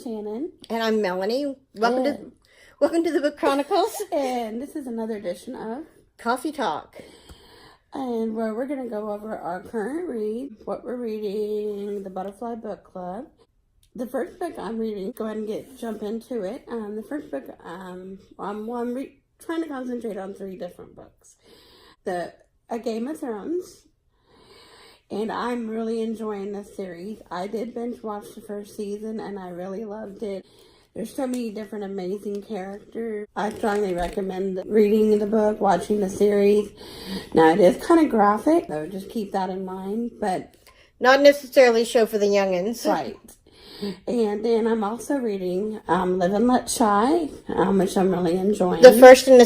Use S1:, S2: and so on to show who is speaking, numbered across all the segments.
S1: Shannon.
S2: And I'm Melanie. Welcome to the Book Chronicles.
S1: And this is another edition of
S2: Coffee Talk.
S1: And where we're going to go over our current read, what we're reading, the Butterfly Book Club. The first book I'm reading, go ahead and jump into it. The first book, I'm trying to concentrate on 3 different books. A Game of Thrones. And I'm really enjoying this series. I did binge watch the first season and I really loved it. There's so many different amazing characters. I strongly recommend reading the book, watching the series. Now it is kind of graphic, so just keep that in mind. But
S2: not necessarily a show for the youngins.
S1: Right. And then I'm also reading Live and Let Shy, which I'm really enjoying.
S2: The First in the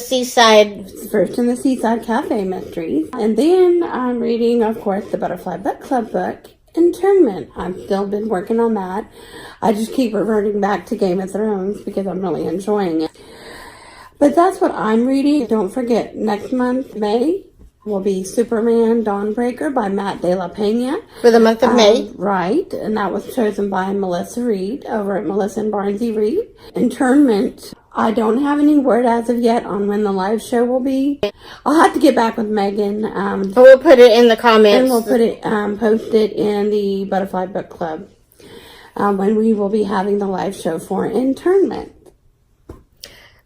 S2: Seaside
S1: Cafe Mysteries. And then I'm reading, of course, the Butterfly Book Club book, Internment. I've still been working on that. I just keep reverting back to Game of Thrones because I'm really enjoying it. But that's what I'm reading. Don't forget, next month, May, will be Superman Dawnbreaker by Matt De La Pena.
S2: For the month of May.
S1: Right. And that was chosen by Melissa Reed over at Melissa and Barnesy Reed. Internment. I don't have any word as of yet on when the live show will be. I'll have to get back with Megan.
S2: We'll put it in the comments.
S1: And we'll put it, post it in the Butterfly Book Club when we will be having the live show for Internment.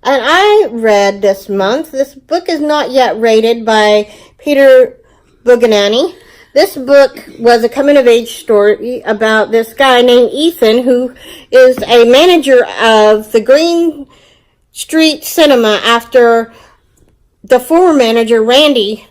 S2: And I read this month, this book is not yet rated by Peter Buganani. This book was a coming-of-age story about this guy named Ethan, who is a manager of the Green Street Cinema after the former manager, Randy,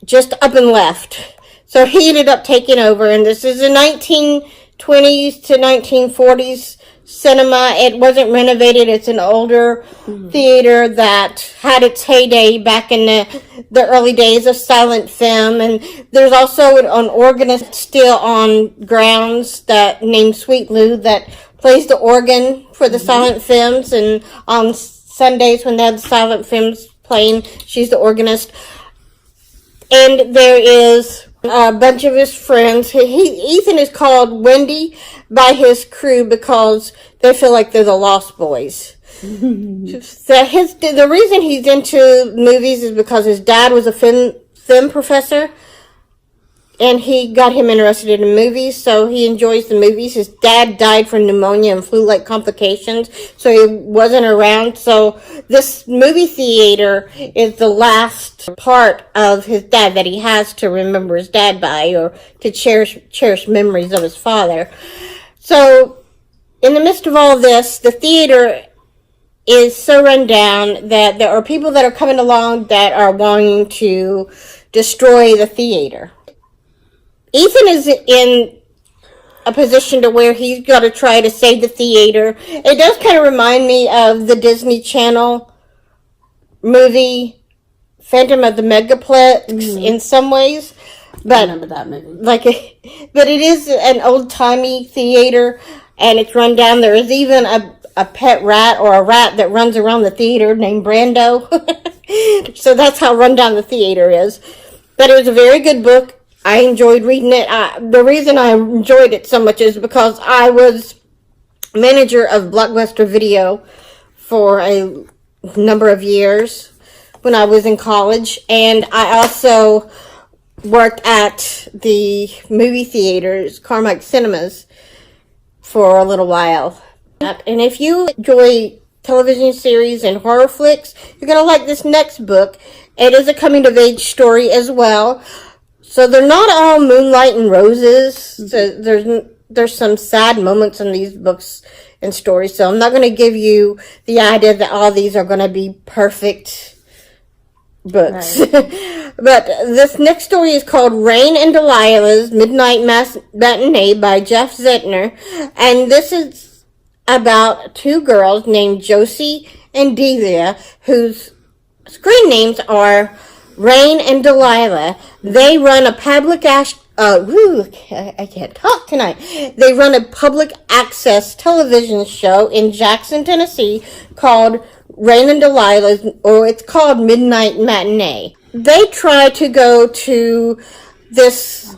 S2: just up and left. So he ended up taking over, and this is a 1920s to 1940s cinema. It wasn't renovated. It's an older theater that had its heyday back in the early days of silent film. And there's also an organist still on grounds that named Sweet Lou that plays the organ for the silent films. And on Sundays when they have the silent films playing, she's the organist. And there is a bunch of his friends. Ethan is called Wendy by his crew because they feel like they're the Lost Boys. So the reason he's into movies is because his dad was a film professor, and he got him interested in movies, so he enjoys the movies. His dad died from pneumonia and flu-like complications, so he wasn't around. So this movie theater is the last part of his dad that he has to remember his dad by, or to cherish memories of his father. So in the midst of all this, the theater is so run down that there are people that are coming along that are wanting to destroy the theater. Ethan is in a position to where he's got to try to save the theater. It does kind of remind me of the Disney Channel movie Phantom of the Megaplex in some ways. But,
S1: I remember that movie.
S2: But it is an old-timey theater, and it's run down. There is even a pet rat or a rat that runs around the theater named Brando. So that's how run down the theater is. But it was a very good book. I enjoyed reading it. The reason I enjoyed it so much is because I was manager of Blockbuster Video for a number of years when I was in college. And I also worked at the movie theaters, Carmike Cinemas, for a little while. And if you enjoy television series and horror flicks, you're going to like this next book. It is a coming-of-age story as well. So they're not all moonlight and roses. So there's some sad moments in these books and stories. So I'm not going to give you the idea that all these are going to be perfect books. Right. But this next story is called Rain and Delilahs Midnight Matinee by Jeff Zentner. And this is about 2 girls named Josie and Delia, whose screen names are Rain and Delilah. They run a I can't talk tonight. They run a public access television show in Jackson, Tennessee called Rain and Delilahs, or it's called Midnight Matinee. They try to go to this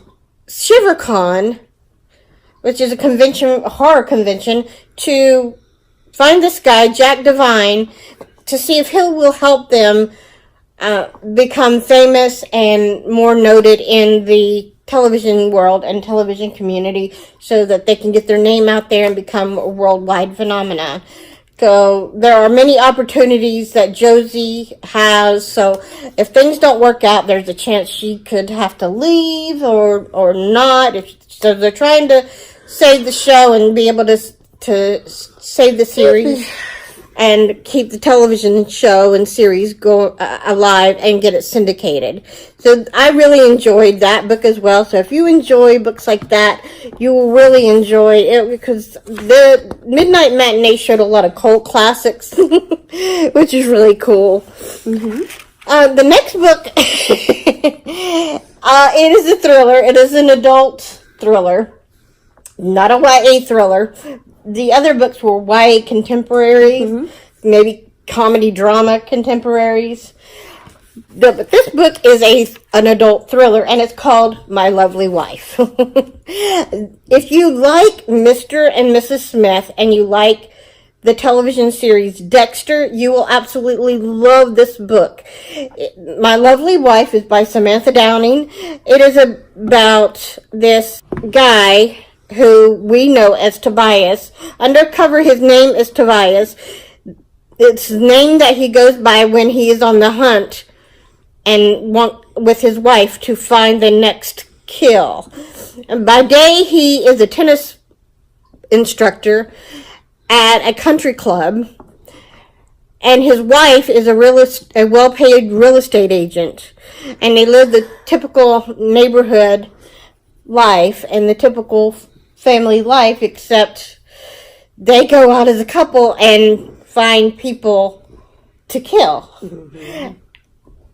S2: ShiverCon which is a horror convention, to find this guy, Jack Devine, to see if he will help them become famous and more noted in the television world and television community so that they can get their name out there and become a worldwide phenomenon. So there are many opportunities that Josie has. So if things don't work out, there's a chance she could have to leave or not. So they're trying to save the show and be able to save the series and keep the television show and series alive and get it syndicated. So I really enjoyed that book as well. So if you enjoy books like that, you will really enjoy it, because the Midnight Matinee showed a lot of cult classics, which is really cool. Mm-hmm. The next book, it is a thriller. It is an adult thriller, not a YA thriller. The other books were YA contemporaries, maybe comedy drama contemporaries. But this book is an adult thriller, and it's called My Lovely Wife. If you like Mr. and Mrs. Smith and you like the television series Dexter, you will absolutely love this book. My Lovely Wife is by Samantha Downing. It is about this guy who we know as Tobias. Undercover, his name is Tobias. It's the name that he goes by when he is on the hunt and with his wife to find the next kill. And by day, he is a tennis instructor at a country club, and his wife is a well-paid real estate agent, and they live the typical neighborhood life and the typical family life, except they go out as a couple and find people to kill. Mm-hmm.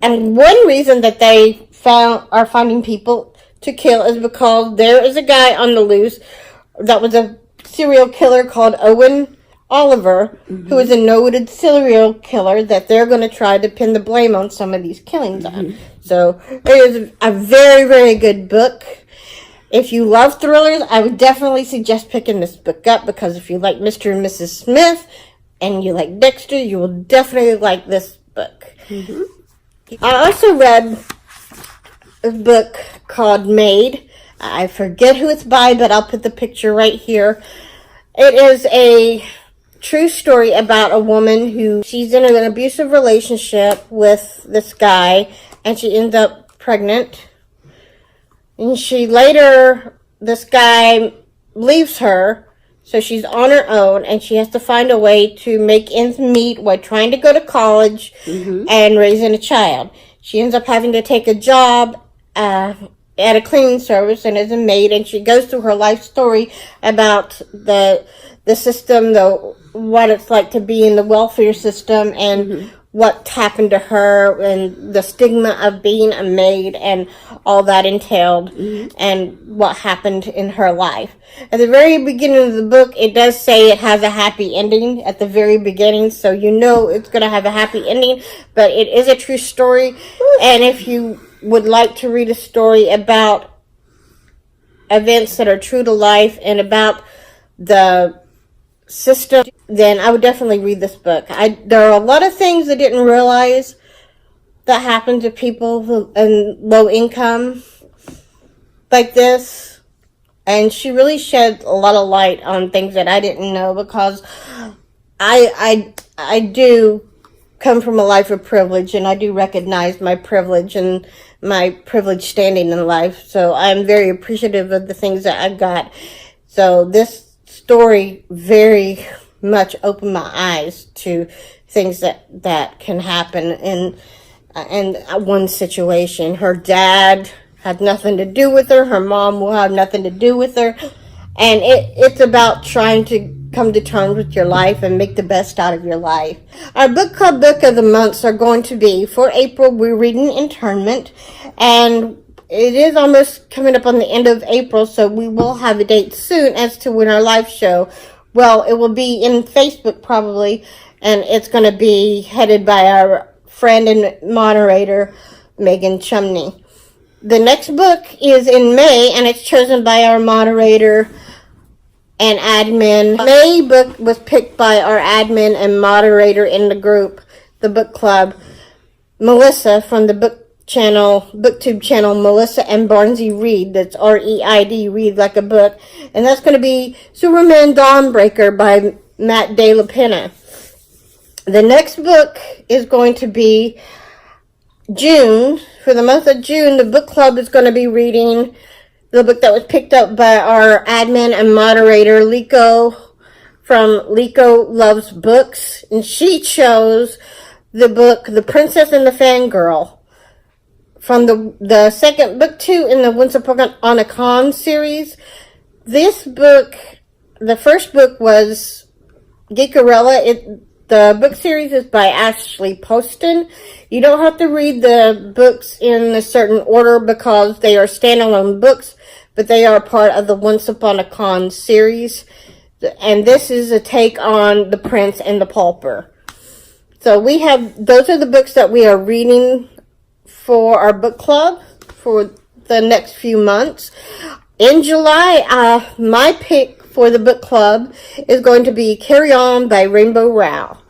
S2: And one reason that they are finding people to kill is because there is a guy on the loose that was a serial killer called Owen Oliver, who is a noted serial killer that they're going to try to pin the blame on some of these killings on. So it is a very, very good book. If you love thrillers, I would definitely suggest picking this book up, because if you like Mr. and Mrs. Smith and you like Dexter, you will definitely like this book. Mm-hmm. I also read a book called Maid. I forget who it's by, but I'll put the picture right here. It is a true story about a woman who she's in an abusive relationship with this guy, and she ends up pregnant. And this guy leaves her, so she's on her own, and she has to find a way to make ends meet while trying to go to college and raising a child. She ends up having to take a job at a cleaning service and as a maid, and she goes through her life story about the system, what it's like to be in the welfare system, and what happened to her, and the stigma of being a maid and all that entailed, and what happened in her life. At the very beginning of the book, it does say it has a happy ending at the very beginning, so you know it's going to have a happy ending, but it is a true story. And if you would like to read a story about events that are true to life and about the system, then I would definitely read this book. There are a lot of things I didn't realize that happen to people in low income like this, and she really shed a lot of light on things that I didn't know, because I do come from a life of privilege, and I do recognize my privilege and my privileged standing in life, so I'm very appreciative of the things that I've got. So this story very much opened my eyes to things that can happen in one situation. Her dad had nothing to do with her. Her mom will have nothing to do with her. And it's about trying to come to terms with your life and make the best out of your life. Our book club book of the months are going to be, for April, we're reading Internment. And it is almost coming up on the end of April, so we will have a date soon as to when our live show. Well, it will be in Facebook probably, and it's going to be headed by our friend and moderator, Megan Chumney. The next book is in May, and it's chosen by our moderator, and admin. May book was picked by our admin and moderator in the group, the book club, Melissa from the booktube channel, Melissa and Barnesy Read. That's R-E-I-D, read like a book. And that's going to be Superman Dawnbreaker by Matt DeLaPena. The next book is going to be June. For the month of June, the book club is going to be reading the book that was picked up by our admin and moderator, Liko, from Liko Loves Books. And she chose the book, The Princess and the Fangirl, from the second book 2 in the Once Upon a Con series. This book, the first book was Geekarella. The book series is by Ashley Poston. You don't have to read the books in a certain order because they are standalone books, but they are part of the Once Upon a Con series. And this is a take on The Prince and the Pauper. So those are the books that we are reading for our book club for the next few months. In July, my pick for the book club is going to be Carry On by Rainbow Rowell.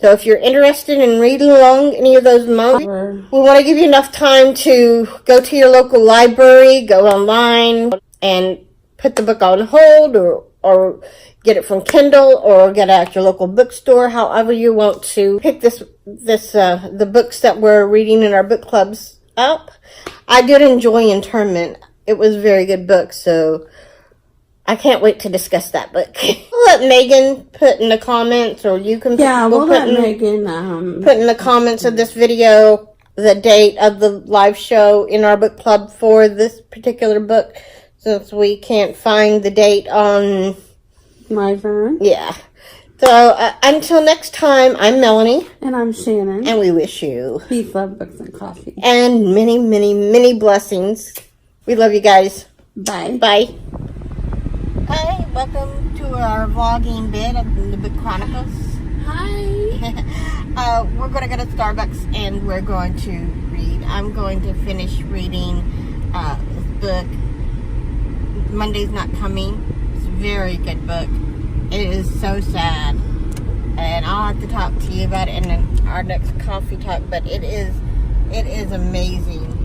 S2: So if you're interested in reading along any of those months, we want to give you enough time to go to your local library, go online, and put the book on hold, or get it from Kindle, or get it at your local bookstore, however you want to pick the books that we're reading in our book clubs up. I did enjoy Internment. It was a very good book, so I can't wait to discuss that book. We'll let Megan put in the comments, or you can
S1: we'll let Megan
S2: put in the comments of this video the date of the live show in our book club for this particular book, since we can't find the date on
S1: my phone.
S2: Yeah. So until next time, I'm Melanie.
S1: And I'm Shannon.
S2: And we wish you
S1: peace, love, books, and coffee.
S2: And many, many, many blessings. We love you guys.
S1: Bye.
S2: Bye. Hi, welcome to our vlogging bit of the Book Chronicles.
S1: Hi.
S2: We're going to go to Starbucks and we're going to read. I'm going to finish reading this book, Monday's Not Coming. It's a very good book. It is so sad. And I'll have to talk to you about it in our next coffee talk, but it is amazing.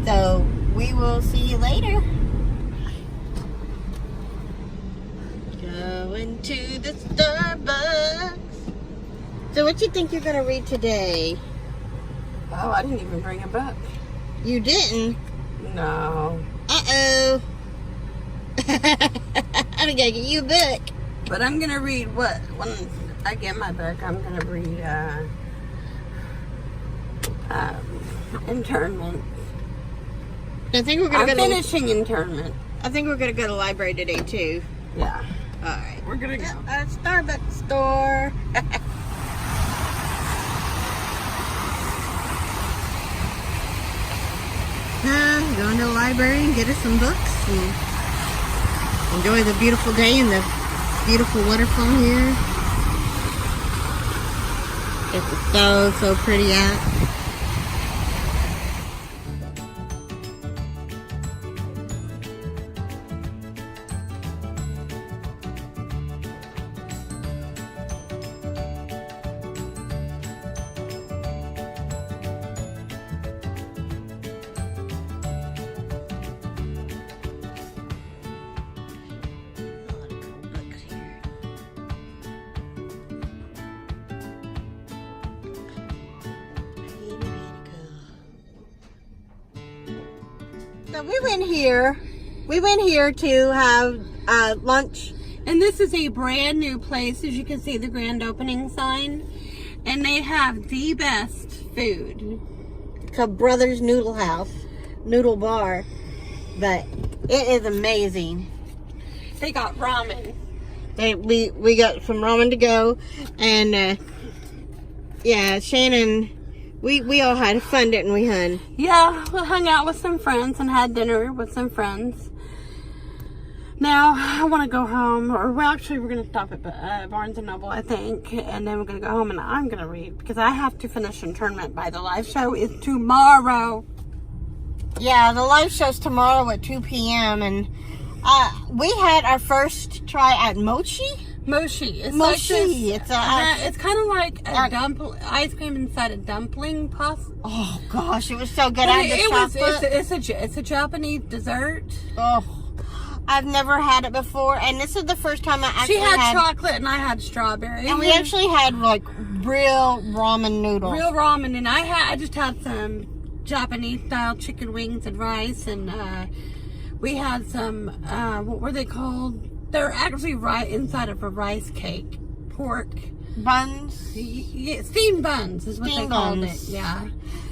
S2: So we will see you later. Going to the Starbucks. So what you think you're going to read today?
S1: Oh, I didn't even bring a book.
S2: You didn't?
S1: No.
S2: Uh-oh. I'm going to get you a book.
S1: But I'm going to read when I get my book, I'm going to read Internment.
S2: I think we're going to
S1: I'm finishing Internment.
S2: I think we're going to go to the library today, too.
S1: Yeah.
S2: All right.
S1: We're going to go.
S2: A Starbucks store. Going to the library and get us some books and enjoy the beautiful day and the beautiful waterfall here. It's so pretty out. So we went here to have lunch.
S1: And this is a brand new place, as you can see the grand opening sign. And they have the best food.
S2: It's a Brothers Noodle Bar. But it is amazing.
S1: They got ramen.
S2: We got some ramen to go. And yeah, Shannon, we all had fun, didn't we, hun?
S1: Yeah, we hung out with some friends and had dinner with some friends. Now, I want to go home, or well, actually, we're going to stop at Barnes & Noble, I think, and then we're going to go home and I'm going to read, because I have to finish Internment by the live show is tomorrow.
S2: Yeah, the live show's tomorrow at 2 p.m., and We had our first try at mochi.
S1: Mochi. It's
S2: Mochi.
S1: Like this, it's kind of like a ice cream inside a dumpling puff.
S2: Oh gosh, it was so good. I had the chocolate.
S1: It's a Japanese dessert.
S2: Oh, I've never had it before, and this is the first time I actually
S1: had. She had chocolate, and I had strawberry.
S2: And we actually had like real ramen noodles.
S1: Real ramen, and I just had some Japanese style chicken wings and rice, and we had some what were they called? They're actually right inside of a rice cake. Pork
S2: buns.
S1: Yeah, steamed buns is what they called it. Yeah.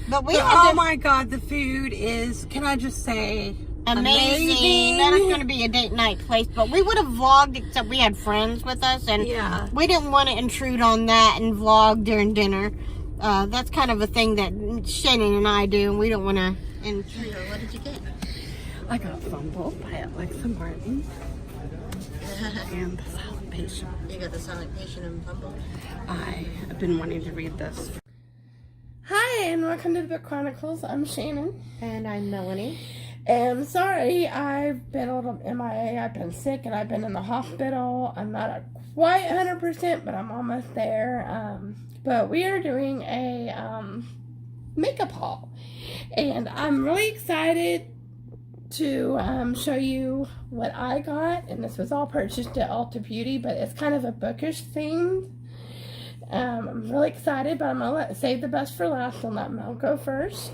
S2: But
S1: oh my God, the food is, can I just say, amazing.
S2: That is going to be a date night place. But we would have vlogged, except we had friends with us, and we didn't want to intrude on that and vlog during dinner. That's kind of a thing that Shannon and I do, and we don't want to intrude. What did you get?
S1: I got fumbled by Alexa Martin. And the Silent Patient.
S2: You got the Silent Patient and Fumble?
S1: I have been wanting to read this. Hi, and welcome to the Book Chronicles. I'm Shannon.
S2: And I'm Melanie.
S1: And sorry, I've been a little MIA. I've been sick, and I've been in the hospital. I'm not quite 100%, but I'm almost there. But we are doing a makeup haul. And I'm really excited to show you what I got, and this was all purchased at Ulta Beauty, but it's kind of a bookish theme. I'm really excited, but I'm gonna save the best for last and let Mel go first.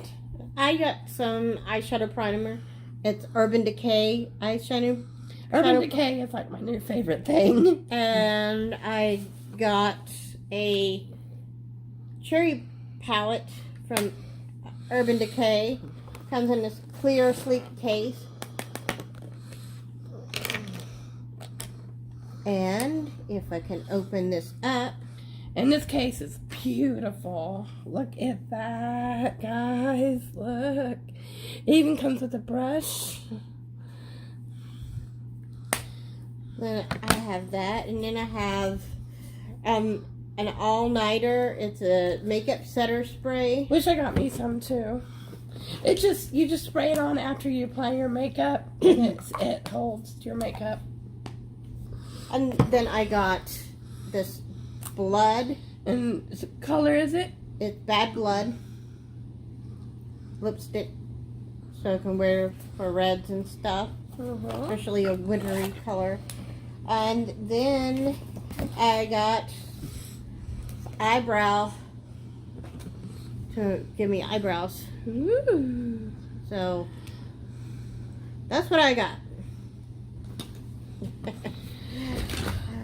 S2: I got some eyeshadow primer. It's Urban Decay eyeshadow.
S1: Urban Decay is like my new favorite thing.
S2: And I got a cherry palette from Urban Decay. Comes in this clear, sleek case. And if I can open this up.
S1: And this case is beautiful. Look at that, guys. Look. It even comes with a brush.
S2: Then I have that. And then I have an all-nighter. It's a makeup setter spray.
S1: Wish I got me some too. You just spray it on after you apply your makeup, and it holds your makeup.
S2: And then I got this blood.
S1: And what color is it?
S2: It's Bad Blood lipstick, so I can wear for reds and stuff, especially a wintry color. And then I got eyebrow to give me eyebrows.
S1: Ooh.
S2: So that's what I got.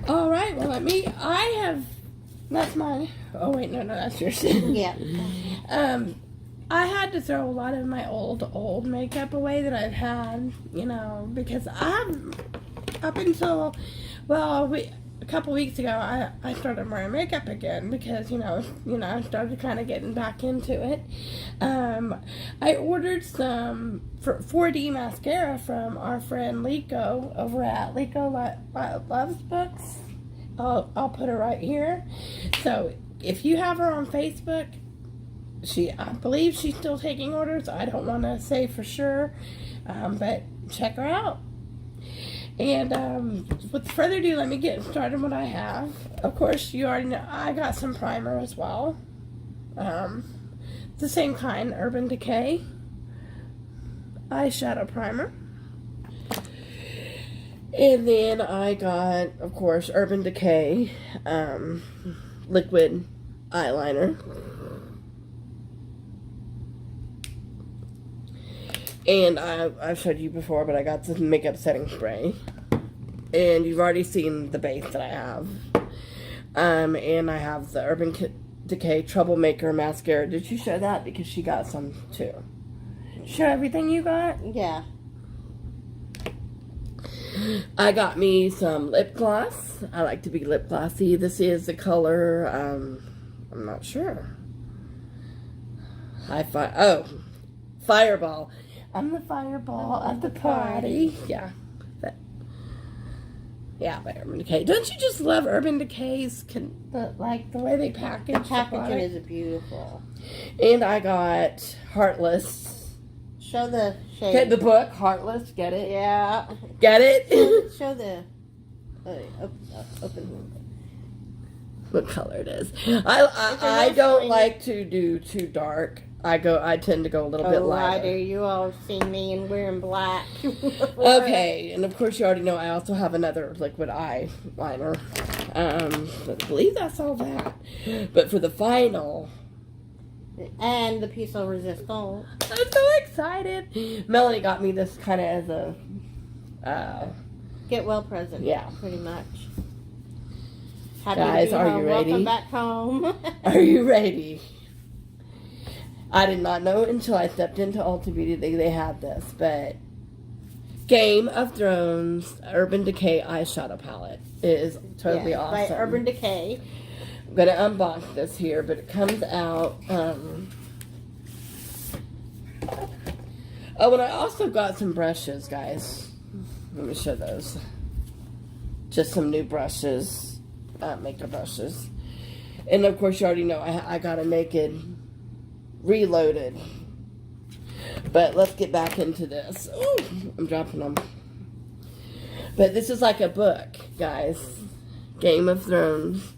S1: All right, well that's mine. Oh wait, no, that's yours.
S2: Yeah.
S1: I had to throw a lot of my old makeup away that I've had, because up until, a couple weeks ago, I started wearing makeup again because, I started kind of getting back into it. I ordered some 4D mascara from our friend Liko over at Liko Loves Books. I'll put her right here. So if you have her on Facebook, I believe she's still taking orders. I don't want to say for sure, but check her out. And with further ado, let me get started what I have. Of course, you already know I got some primer as well. The same kind, Urban Decay eyeshadow primer. And then I got, of course, Urban Decay liquid eyeliner. And I've showed you before, but I got this makeup setting spray. And you've already seen the base that I have. And I have the Urban Decay Troublemaker mascara. Did you show that? Because she got some too. Show everything you got?
S2: Yeah.
S1: I got me some lip gloss. I like to be lip glossy. This is the color, I'm not sure. Fireball. I'm the fireball of the party. Yeah. By Urban Decay. Don't you just love Urban Decay's, the way they package
S2: the packaging is beautiful.
S1: And I got Heartless
S2: Show the shade.
S1: Okay, the book, Heartless, get it?
S2: Yeah.
S1: Get it?
S2: Show the open.
S1: What color it is. I don't like to do too dark. I tend to go a little bit lighter.
S2: You all see me and wearing black.
S1: Okay, and of course you already know I also have another liquid eyeliner. But I believe that's all that. But for the final...
S2: And the piece of resistance.
S1: I'm so excited. Melanie got me this kind of as a...
S2: get well present.
S1: Yeah.
S2: Pretty much. Happy
S1: Guys,
S2: to be
S1: are
S2: home.
S1: you ready?
S2: Welcome back home.
S1: Are you ready? I did not know until I stepped into Ulta Beauty they had this, but Game of Thrones Urban Decay eyeshadow palette is totally awesome.
S2: By Urban Decay.
S1: I'm going to unbox this here, but it comes out... Oh, and I also got some brushes, guys. Let me show those. Just some new brushes. Makeup brushes. And of course, you already know I got a Naked Reloaded. But let's get back into this. Ooh, I'm dropping them. But this is like a book, guys. Game of Thrones.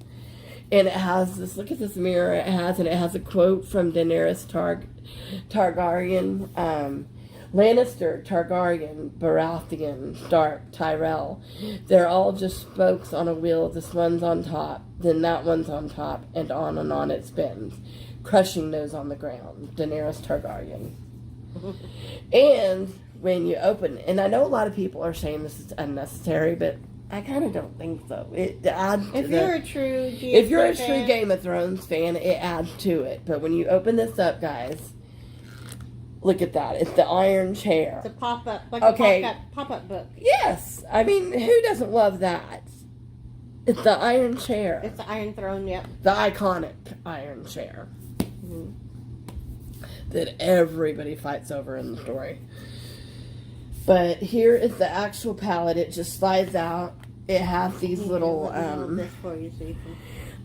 S1: And it has this, look at this mirror it has a quote from Daenerys Targaryen, Lannister, Targaryen, Baratheon, Stark, Tyrell. They're all just spokes on a wheel. This one's on top, then that one's on top, and on it spins, crushing those on the ground. Daenerys Targaryen. And when you open, and I know a lot of people are saying this is unnecessary, but I kind of don't think so. It adds to
S2: If you're a true
S1: Game of Thrones fan, it adds to it. But when you open this up, guys, look at that. It's the iron chair.
S2: It's a pop-up, pop-up book.
S1: Yes. I mean, who doesn't love that? It's the iron chair.
S2: It's the Iron Throne, yep.
S1: The iconic iron chair. Mm-hmm. That everybody fights over in the story. But here is the actual palette. It just slides out. It has these little...
S2: this for you so you can...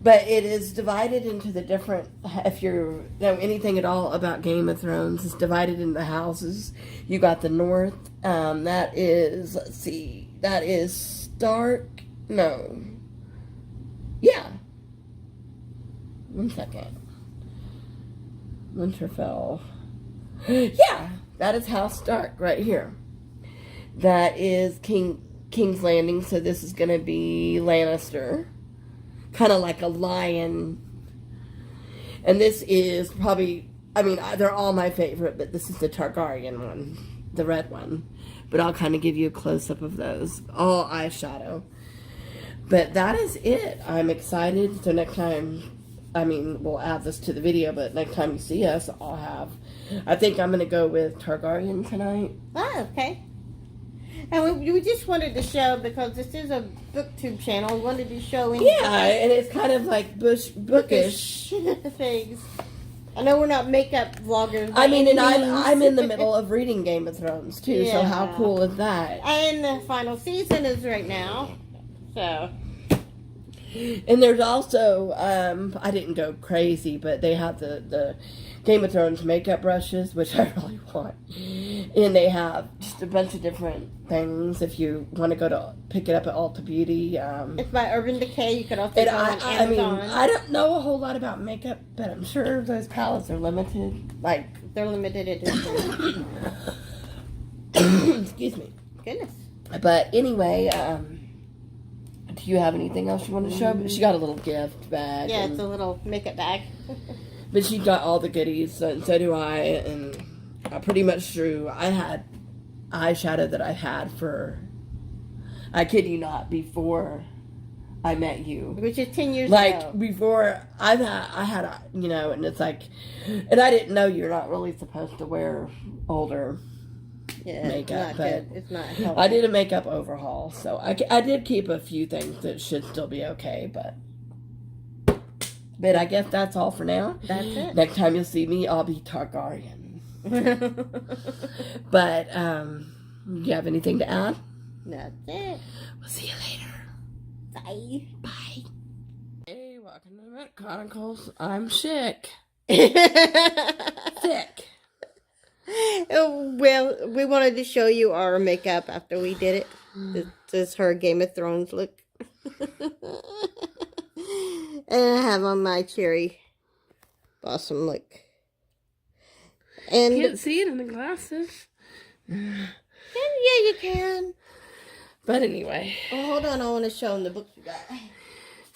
S1: But it is divided into the different... If you know anything at all about Game of Thrones, it's divided into houses. You got the north. That is... Let's see. That is Stark... No. Yeah. 1 second. Winterfell. Yeah. That is House Stark right here. That is King's Landing, so this is going to be Lannister. Kind of like a lion. And this is probably, I mean, they're all my favorite, but this is the Targaryen one. The red one. But I'll kind of give you a close-up of those. All eyeshadow. But that is it. I'm excited. So next time, I mean, we'll add this to the video, but next time you see us, I'll have, I think I'm going to go with Targaryen tonight.
S2: Oh, okay. And we just wanted to show, because this is a booktube channel, we wanted to show...
S1: Yeah, and it's kind of like bookish
S2: things. I know we're not makeup vloggers.
S1: I mean, and I'm in the middle of reading Game of Thrones, too,
S2: yeah.
S1: So how cool is that?
S2: And the final season is right now, so...
S1: And there's also, I didn't go crazy, but they have the Game of Thrones makeup brushes, which I really want. And they have just a bunch of different things if you want to go to pick it up at Ulta Beauty.
S2: It's by Urban Decay. You could also go on Amazon.
S1: I mean, I don't know a whole lot about makeup, but I'm sure those palettes are limited. Like,
S2: they're limited edition.
S1: Excuse me.
S2: Goodness.
S1: But anyway, do you have anything else you want to show? She got a little gift bag.
S2: Yeah, it's a little makeup bag.
S1: But she got all the goodies, so do I, and I pretty much drew. I had eyeshadow that I had for, I kid you not, before I met you.
S2: Which is 10 years ago.
S1: Like, before, I had, you know, and it's like, and I didn't know you're not really supposed to wear older makeup, but
S2: it's not healthy.
S1: I did a makeup overhaul, so I did keep a few things that should still be okay, but I guess that's all for now.
S2: That's it.
S1: Next time you'll see me, I'll be Targaryen. But do you have anything to add?
S2: That's it.
S1: We'll see you later.
S2: Bye.
S1: Bye. Hey, welcome to the Met Chronicles. I'm sick. Sick.
S2: Well, we wanted to show you our makeup after we did it. This is her Game of Thrones look. And I have on my cherry blossom look. And
S1: Can't see it in the glasses.
S2: yeah, you can.
S1: But anyway.
S2: Oh, hold on, I want to show them the book you got.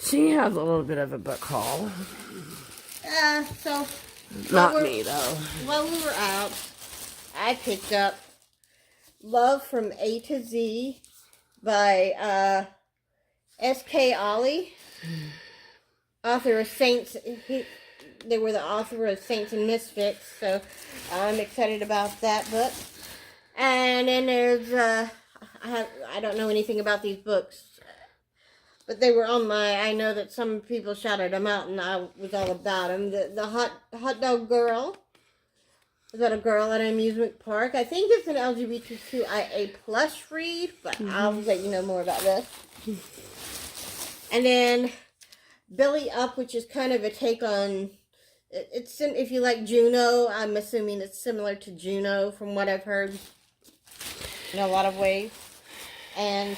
S1: She has a little bit of a book haul.
S2: So...
S1: Not me, though.
S2: While we were out, I picked up Love from A to Z by S.K. Ollie, author of Saints. They were the author of Saints and Misfits, so I'm excited about that book. And then there's, I don't know anything about these books, but they were on my, I know that some people shouted them out, and I was all about them. The hot dog girl. Is that a girl at an amusement park? I think it's an LGBTQIA plus read, but I'll let you know more about this. And then Billy Up, which is kind of a take on, it's if you like Juno, I'm assuming it's similar to Juno from what I've heard in a lot of ways. And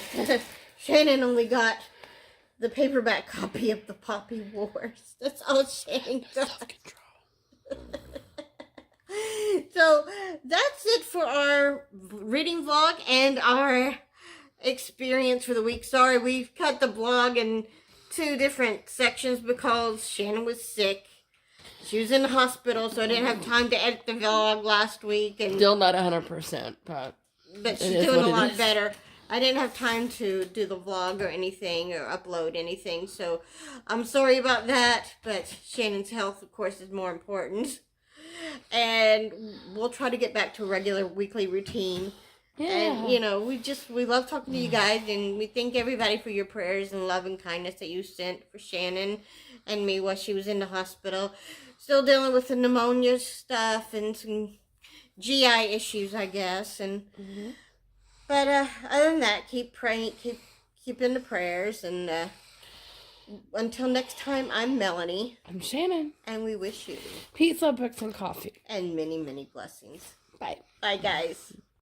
S2: Shannon only got the paperback copy of the Poppy Wars. That's all Shannon got. So that's it for our reading vlog and our experience for the week. Sorry, we've cut the vlog in 2 different sections because Shannon was sick. She was in the hospital, so I didn't have time to edit the vlog last week. And
S1: still not 100%, but
S2: she's doing a lot better. I didn't have time to do the vlog or anything or upload anything, so I'm sorry about that, but Shannon's health, of course, is more important. And we'll try to get back to a regular weekly routine. Yeah. And, you know, we love talking to you guys, and we thank everybody for your prayers and love and kindness that you sent for Shannon and me while she was in the hospital. Still dealing with the pneumonia stuff and some GI issues, I guess, and... But other than that, keep praying, keep in the prayers, and until next time, I'm Melanie.
S1: I'm Shannon.
S2: And we wish you
S1: pizza, books, and coffee.
S2: And many, many blessings.
S1: Bye.
S2: Bye, guys.